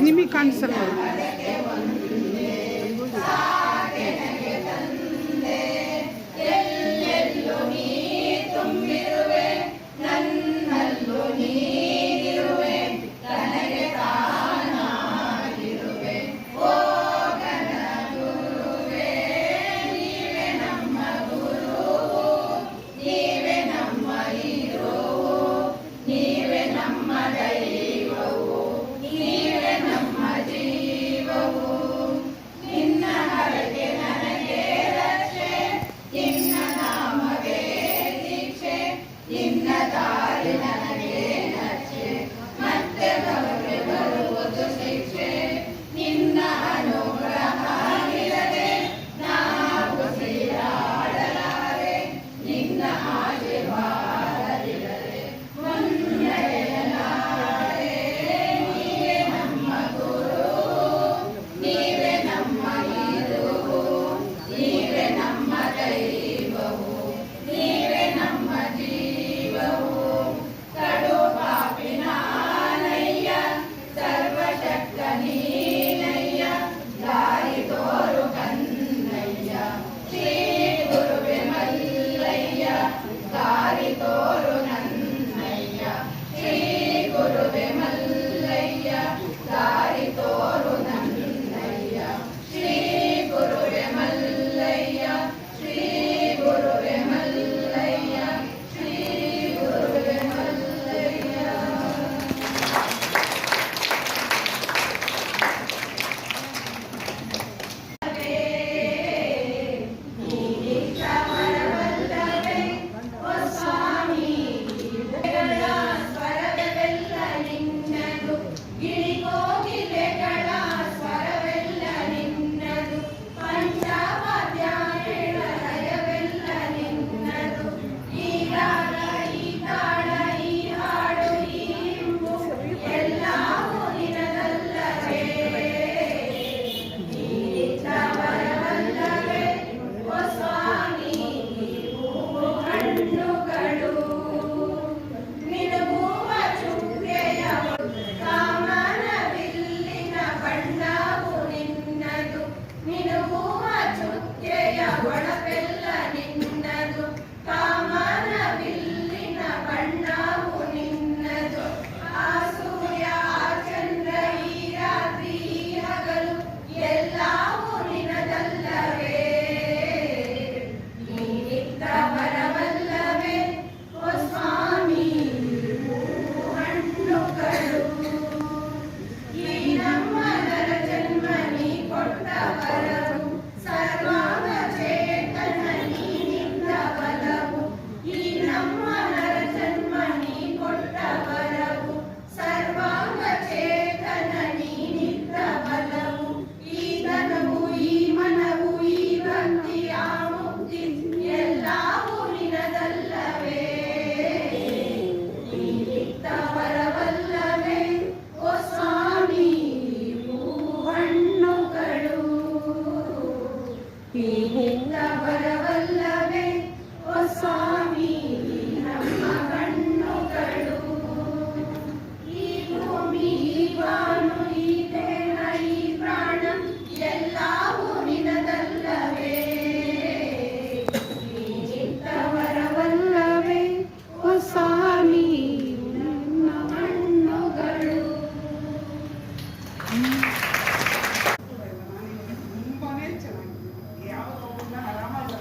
ನಿಮಗೆ ಕಾಣಿಸಲ್ಲ. ನೀವೇ ನಮ್ಮ ಜೀವವು ನೀರು ನಿನ್ನ ಹಣ್ಣುಗಳು. ತುಂಬಾನೇ ಚೆನ್ನಾಗಿದೆ. ಯಾವ ಆರಾಮಾಗಿ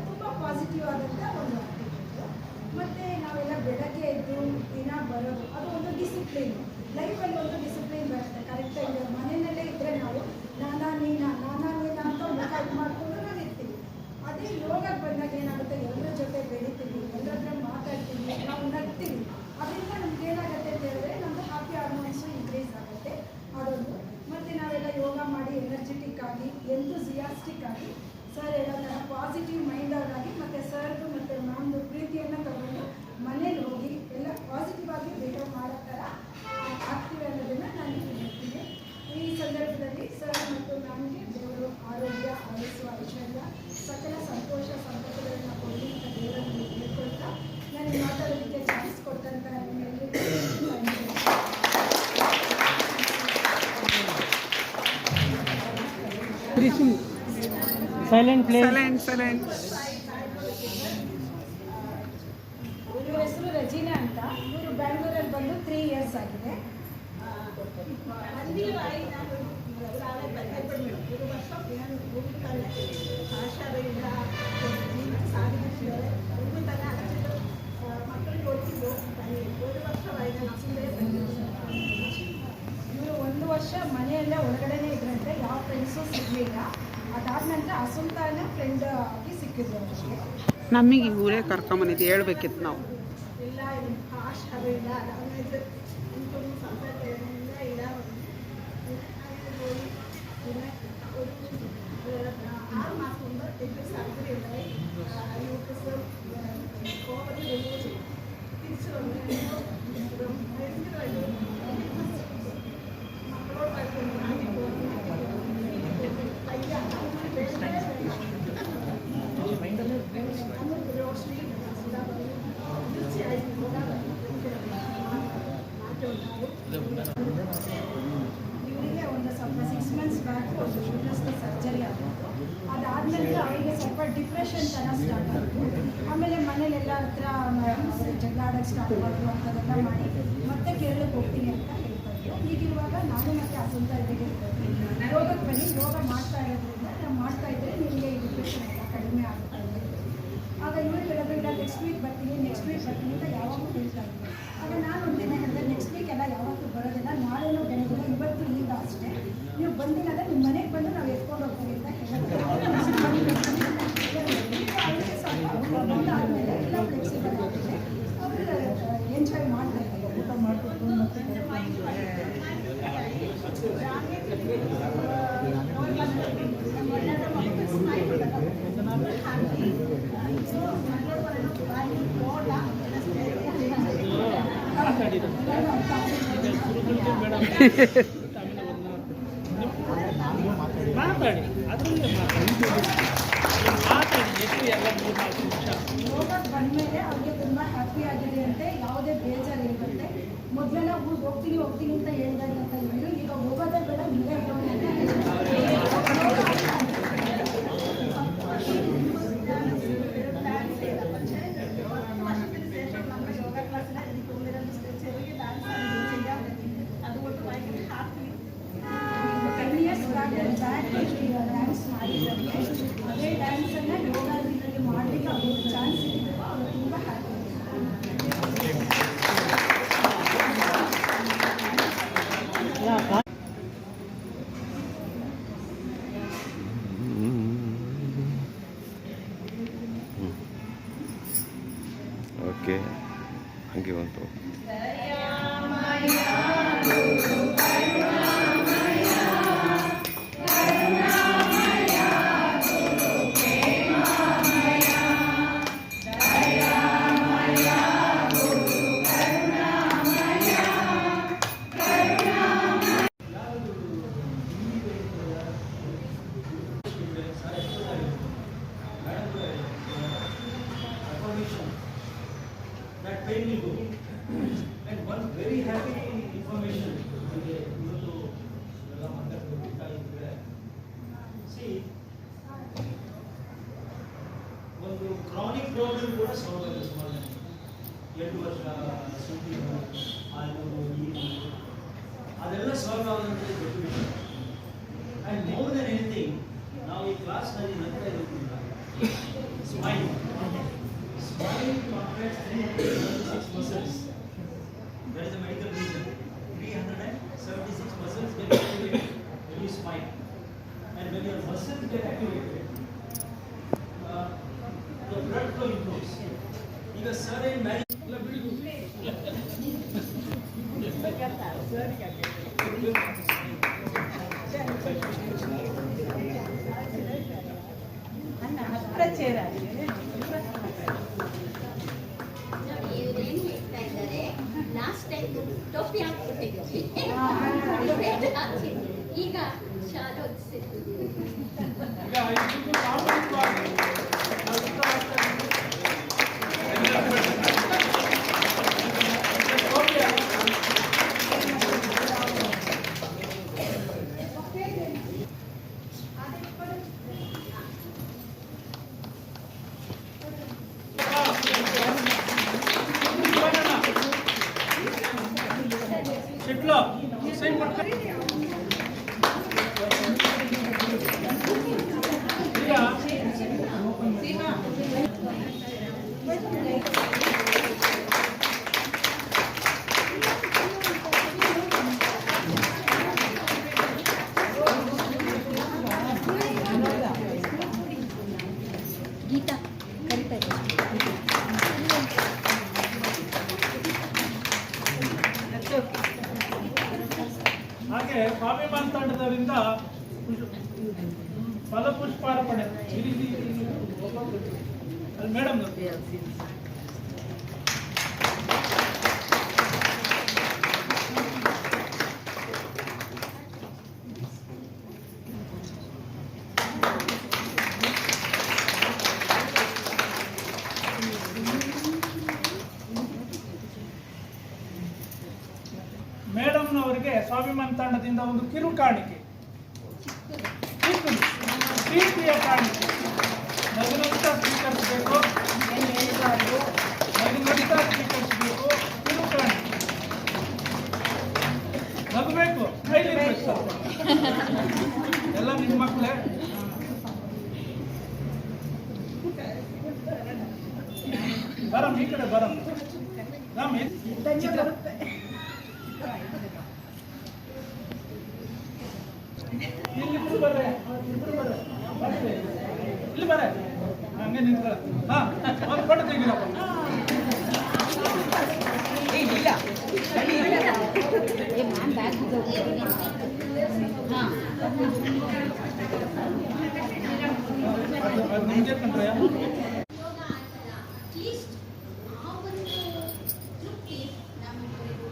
ತುಂಬ ಪಾಸಿಟಿವ್ ಆದಂಥ ಒಂದು ಆಕ್ಟಿವಿಟಿ. ಮತ್ತು ನಾವೆಲ್ಲ ಬೆಳಗ್ಗೆ ಎದ್ದು ದಿನ ಬರೋದು ಅದು ಒಂದು ಡಿಸಿಪ್ಲಿನ್. ಲೈಫಲ್ಲಿ ಒಂದು ಡಿಸಿಪ್ಲಿನ್ ಬರುತ್ತೆ ಕರೆಕ್ಟಾಗಿ. ಮನೆಯಲ್ಲೇ ಇದ್ದರೆ ನಾವು ನಾನಾ ನೀನಾ ಅಂತ ಮುಖ ಇದು ಮಾಡಿಕೊಂಡು ನಾವು ಇರ್ತೀವಿ. ಅದೇ ಯೋಗಕ್ಕೆ ಬಂದಾಗ ಏನಾಗುತ್ತೆ, ಎಲ್ಲರ ಜೊತೆ ಬೆಳಿತೀವಿ, ಎಲ್ಲರ ಹತ್ರ ಮಾತಾಡ್ತೀವಿ, ನಾವು ನಗ್ತೀವಿ. ಅದರಿಂದ ನಮ್ಗೆ ಏನಾಗುತ್ತೆ ಅಂತ ಹೇಳಿದ್ರೆ ನಮ್ಮದು ಹ್ಯಾಪಿ ಹಾರ್ಮೋನ್ಸು ಇನ್ಕ್ರೀಸ್ ಆಗುತ್ತೆ ಅದೊಂದು. ಮತ್ತು ನಾವೆಲ್ಲ ಯೋಗ ಮಾಡಿ ಎನರ್ಜೆಟಿಕ್ ಆಗಿ ಎಂಥೂಸಿಯಾಸ್ಟಿಕ್ ಆಗಿ ಸರ್ ಎಲ್ಲ ಥರ ಪಾಸಿಟಿವ್ ಮೈಂಡ್ ಆಗಿ ಮತ್ತು ಸರ್ದು ಮತ್ತು ಮ್ಯಾಮ್ದು ಪ್ರೀತಿಯನ್ನು ತಗೊಂಡು ಮನೇಲಿ ಹೋಗಿ ಎಲ್ಲ ಪಾಸಿಟಿವ್ ಆಗಿ ಬಿಹೇವ್ ಮಾಡೋ ಥರ ಆಗ್ತೀವಿ ಅನ್ನೋದನ್ನು ನಾನು ಹೇಳ್ತೀನಿ. ಈ ಸಂದರ್ಭದಲ್ಲಿ ಸರ್ ಮತ್ತು ಮ್ಯಾಮ್ಗೆ ದೇವರು ಆರೋಗ್ಯ ಆಯಸ್ಸು ಐಶ್ವರ್ಯ ಸಕಲ ಸಂತೋಷ ಸಂಪತ್ತುಗಳನ್ನು ಕೊಡಲಿ ಅಂತ ದೇವರನ್ನು ಹೇಳ್ಕೊಳ್ತಾ ನನಗೆ ಮಾತಾಡೋದಕ್ಕೆ ಚಾನ್ಸ್ ಕೊಟ್ಟಂತ ಸೈಲೆಂಟ್ ಸೈಲೆಂಟ್. ಇವ್ರ ಹೆಸರು ರಜಿನಾ ಅಂತ. ಇವರು ಬ್ಯಾಂಗ್ಳೂರಲ್ಲಿ ಬಂದು 3 years ಆಗಿದೆ. ಇವರು 1 ವರ್ಷ ಮನೆಯಲ್ಲೇ ಒಳಗಡೆನೇ ಇದ್ರಂತೆ, ಯಾವ ಫ್ರೆಂಡ್ಸು ಸಿಗಲಿಲ್ಲ. ಅದಾದ ನಂತರ ಅಸುಂತಾನ ಫ್ರೆಂಡ್ ಆಗಿ ಸಿಕ್ಕಿದ್ರು ಅವರಿಗೆ. ನಮಗೆ ಇವರೇ ಕರ್ಕೊಂಬಂದಿದ್ದು ಹೇಳ್ಬೇಕಿತ್ತು ನಾವು. ಇಲ್ಲ ಭಾಷೆ ಇಲ್ಲ ಇವರಿಗೆ ಒಂದು ಸ್ವಲ್ಪ 6 months ಬ್ಯಾಕ್ ಒಂದು ಶುಗರ್ಸ್ಗೆ ಸರ್ಜರಿ ಆಗಿತ್ತು. ಅದಾದಮೇಲೆ ಅವರಿಗೆ ಸ್ವಲ್ಪ ಡಿಪ್ರೆಷನ್ ಥರ ಸ್ಟಾರ್ಟ್ ಆಯಿತು. ಆಮೇಲೆ ಮನೇಲೆಲ್ಲ ಹತ್ರ ಜಗಳ ಆಡೋಕ್ಕೆ ಸ್ಟಾರ್ಟ್ ಮಾಡಿದ್ರು. ಅಂಥದ್ದೆಲ್ಲ ಮಾಡಿ ಮತ್ತೆ ಕೇರಳಕ್ಕೆ ಹೋಗ್ತೀನಿ ಅಂತ ಹೇಳ್ತಾಯಿದ್ರು. ಹೀಗಿರುವಾಗ ನಾನು ಮತ್ತು ಅಸುಂತ ಇದ್ದೀವಿ ಯೋಗಕ್ಕೆ ಬನ್ನಿ, ಯೋಗ ಮಾಡ್ತಾ ಇರೋದ್ರಿಂದ ನಾವು ಮಾಡ್ತಾ ಇದ್ದರೆ ನಿಮಗೆ ಈ ಡಿಪ್ರೆಷನ್ ಎಲ್ಲ ಕಡಿಮೆ ಆಗ್ತಾ ಇದೆ. ಆಗ ಇವರು ಹೇಳಿದ್ರು ಇಲ್ಲ ನೆಕ್ಸ್ಟ್ ವೀಕ್ ಬರ್ತೀನಿ ಅಂತ ಯಾವಾಗಲೂ ಹೇಳ್ತಾ ಇದ್ದರು. ಆಗ ನಾನು ಒಂದಿನ ಹೇಳಿದೆ ನೆಕ್ಸ್ಟ್ ವೀಕ್ ಎಲ್ಲ ಯಾವತ್ತೂ ಬರೋದಿಲ್ಲ, ನಾಳೆನೂ ಬೆಳಗ್ಗೆ ಇವತ್ತು ಈಗ ಅಷ್ಟೇ, ನೀವು ಬಂದಿಲ್ಲ ನಿಮ್ಮ ಮನೆಗೆ ಬಂದು ನಾವು ಎತ್ಕೊಂಡು ಹೋಗ್ತೀವಿ ಅಂತ ಹೇಳಿದ್ರು. ಅವರಿಗೆ ಸ್ವಲ್ಪ ಬಂದಾದಮೇಲೆ ಎಲ್ಲ ಫ್ಲೆಕ್ಸಿಬಲ್ ಆಗಿದೆ. ಅವರು ಮಾತಾಡಿ ಅದರಲ್ಲೇ ಮಾತಾಡಿ ಎಷ್ಟು ಎಲ್ಲ 3-4 ನಿಮಿಷ ಯೋಗಕ್ಕೆ ಬಂದಮೇಲೆ ಅವ್ರಿಗೆ ತುಂಬ ಹ್ಯಾಪಿ ಆಗಿದೆ ಅಂತೆ, ಯಾವುದೇ ಬೇಜಾರು ಇರುತ್ತೆ. ಮೊದಲೆಲ್ಲ ಊರಿಗೆ ಹೋಗ್ತೀನಿ ಅಂತ ಹೇಳ್ದಂತ ಇವರು ಈಗ ಹೋಗೋದೇ ಬೇಡ ನೀವೇ ಹೋಗಿ ಅಂತ ಡ್ಯಾನ್ಸ್ ಮಾಡಿದ್ದಾರೆ. ಅದೇ ಡ್ಯಾನ್ಸನ್ನು ಯೋಗದಲ್ಲಿ ಮಾಡಲಿಕ್ಕೆ ಅವ್ರಿಗೆ ಚಾನ್ಸ್ ಸಿಕ್ಕಿದ್ರು. ಅವರು ತುಂಬ ಹ್ಯಾಪಿ. ಓಕೆ ಹಂಗೆ ಬಂತು. That pain will go. And one very happy information. See, ಒಂದು chronic problem ಕೂಡ ಸಾಲ್ವ್ ಆಗುತ್ತೆ ಸುಮಾರು 2 ವರ್ಷ ಸುದ್ದಿ ಅದು ಅದೆಲ್ಲ ಸಾಲ್ವ್ ಆಗೋದಂದ್ರೆ ದೊಡ್ಡ ವಿಷಯ. And more than anything, ನಾವು ಈ ಕ್ಲಾಸ್ನಲ್ಲಿ ನಂತರ ಇರೋದ್ರಿಂದ smile contracts 376 muscles. That is the medical reason. 376 muscles get activated when you smile. And when your muscles get activated, the blood flow improves. Because certain ಇವ್ರೇನು ಹೇಳ್ತಾ ಇದ್ದಾರೆ, ಲಾಸ್ಟ್ ಟೈಮ್ ಟೋಪಿ ಹಾಕ್ಬಿಟ್ಟಿದ್ವಿ, ಈಗ ಶಾಲೆ ಓದಿಸಿದ್ವಿ. Shitlo, same what? ಗೀತಾ ಕರಿತಾ ಹಾಗೆ ಸ್ವಾಭಿಮಾನ ತಂಡದವರಿಂದ ಫಲಪುಷ್ಪಾರ್ಪಣೆ ಅಲ್ಲಿ ಮೇಡಮ್ ಮೇಡಮ್ನವರಿಗೆ ಸ್ವಾಭಿಮಾನ ತಂಡದಿಂದ ಒಂದು ಕಿರು ಕಾಣಿಕೆ, ಪ್ರೀತಿಯ ಕಾಣಿಕೆ. ನಗುನಗುತ್ತಾ ಸ್ವೀಕರಿಸಬೇಕು, ನಗುನಗುತ್ತಾ ಸ್ವೀಕರಿಸಬೇಕು. ಕಿರು ಕಾಣಿಕೆ ನಗಬೇಕು, ಕೈಲಿರ್ಬೇಕು ಸ್ವಲ್ಪ. ಎಲ್ಲ ನಿಮ್ಮ ಮಕ್ಕಳೇ. ಬರಮ್ ಈ ಕಡೆ ಬರಮ್. ಇಲ್ಲಿಬ್ರು ಬರ್ರೆ, ಇಲ್ಲಿ ಬರ್ರೆ, ಹಂಗೆ ನಿಂತ್ಕೊಳ್ಳ. ಹಾ, ಒಂದು ಫೋಟೋ ತೆಗಿರಪ್ಪ. ಅದು ನಿಮ್ಗೆ ಕಂಡ್ರೆ ಅಟ್ಲೀಸ್ಟ್ ಆ ಒಂದು ತೃಪ್ತಿ ನಮಗೆ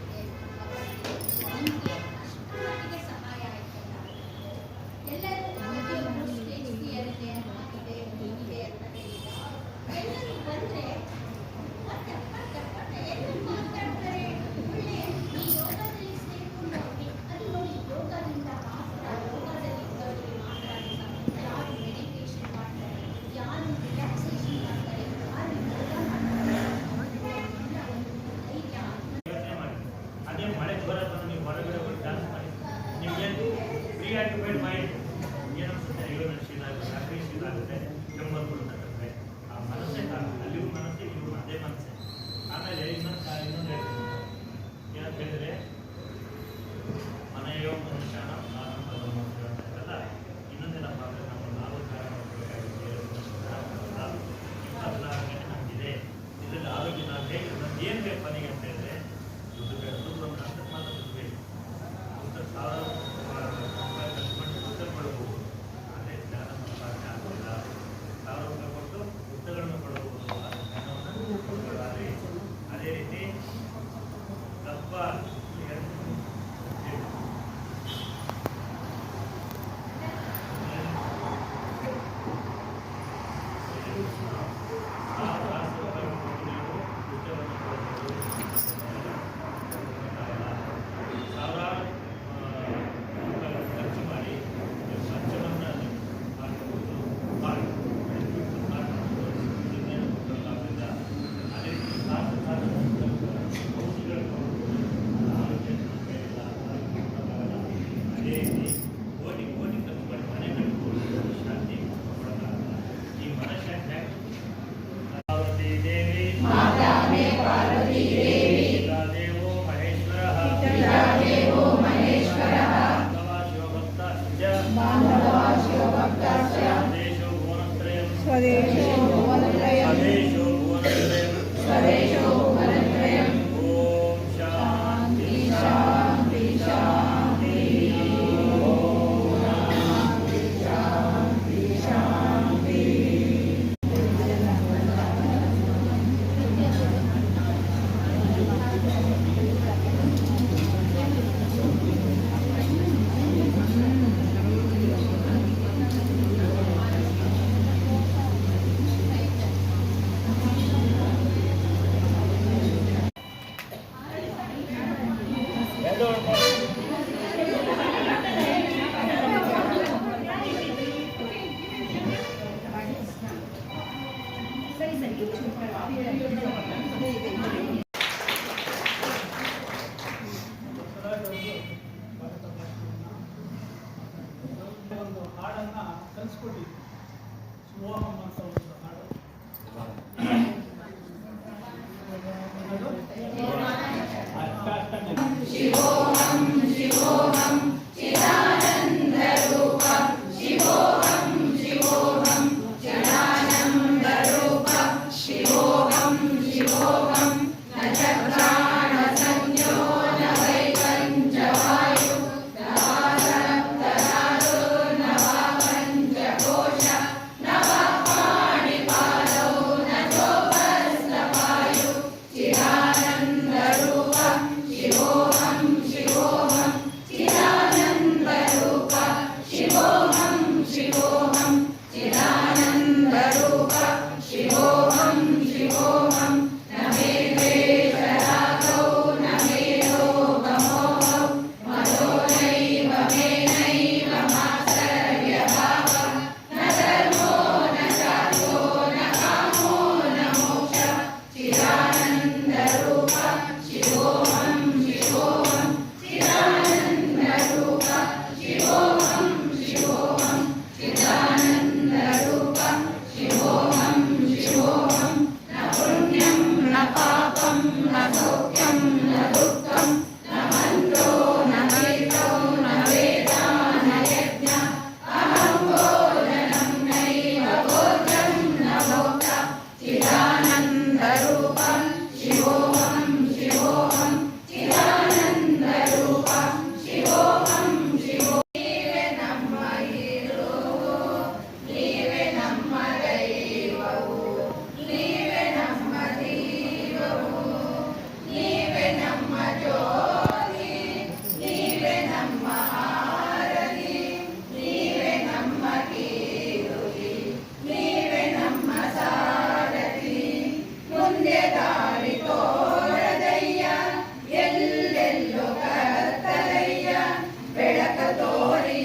ಒಂದು ಹಾಡನ್ನು ಕಲಿಸ್ಕೊಟ್ಟಿದ್ವಿ, ಶಿವೋಹಂ ಅಂತ ಒಂದು ಹಾಡು. ಶಿವೋಹಂ ಶಿವೋಹಂ ಚಿದಾನಂದ ರೂಪ ಶಿವೋಹಂ ಶಿವೋಹಂ ಚಿದಾನಂದ ರೂಪ ಶಿವೋಹಂ ಶಿವೋಹಂ ನ ಚಕ್ರಾಣ ಸಂಜ್ಞೋ ನ ವೈಪಂಚವಾಯು ನ ವಾಸಪ್ತರಾದೋ ನ ವಾ ಪಂಚಕೋಶ ನ ವಾ ಪಾಣಿಪಾದೌ ನ ಚೋಪಸ್ತಪಾಯು ಚಿದಾನಂದ ರೂಪ ಶಿವೋಹಂ ಶಿವೋಹಂ ಚಿದಾನಂದ ರೂಪ ಶಿವೋಹಂ ಶಿವೋಹಂ ಚಿದಾನಂದ ರೂಪ ಶಿವೋಹಂ ಶಿವೋಹಂ ನ ಮೇ ದ್ವೇಷರಾಗೌ ನ ಮೇ ಲೋಭಮೋಹೌ ಮದೋ ನೈವ ಮೇ ನೈವ ಮಾತ್ಸರ್ಯಭಾವ ನ ಧರ್ಮೋ ನ ಚಾರ್ಥೋ ನ ಕಾಮೋ ನ ಮೋಕ್ಷ ಚಿದಾನಂದ ರೂಪ ಶಿವೋಹಂ ಶಿವೋಹಂ ಚಿದಾನಂದ ರೂಪ ಶಿವೋಹಂ ಶಿವೋಹಂ ಚಿದಾನಂದ ರೂಪ ಶಿವೋಹಂ ಶಿವೋಹಂ ನ ಪುಣ್ಯಂ ನ ಪಾಪಂ ನ ಸೌಖ್ಯಂ ನ ದುಃಖಂ ನ ಮಂತ್ರೋ ನ ತೀರ್ಥೋ ನ ವೇದ ನ ಯಜ್ಞ ಅಹಂ ಭೋಜನಂ ನೈವ ಭೋಜಂ ನ ಭೋಕ್ತ ಚಿದಾನಂದ ರೂಪ ಶಿವೋಹಂ ಶಿವೋಹಂ ಚಿದಾನಂದ ರೂಪ ಶಿವೋಹಂ ಶಿವೋ ನೀವೇ ನಮ್ಮ ಹೀರೋ, ನೀವೇ ನಮ್ಮ ದೈವವು, ನೀವೇ ನಮ್ಮ ದೈವವು, ನೀವೇ ನಮ್ಮ ಜ್ಯೋತಿ, ನೀವೇ ನಮ್ಮ ಆರತಿ, ನೀವೇ ನಮ್ಮ ಕೀರುತಿ, ನೀವೇ ನಮ್ಮ ಸಾರಥಿ. ಮುಂದೆ ದಾರಿ ತೋರದಯ್ಯ, ಎಲ್ಲೆಲ್ಲೋ ಕತ್ತಲಯ್ಯ, ಬೆಳಕ ತೋರಿ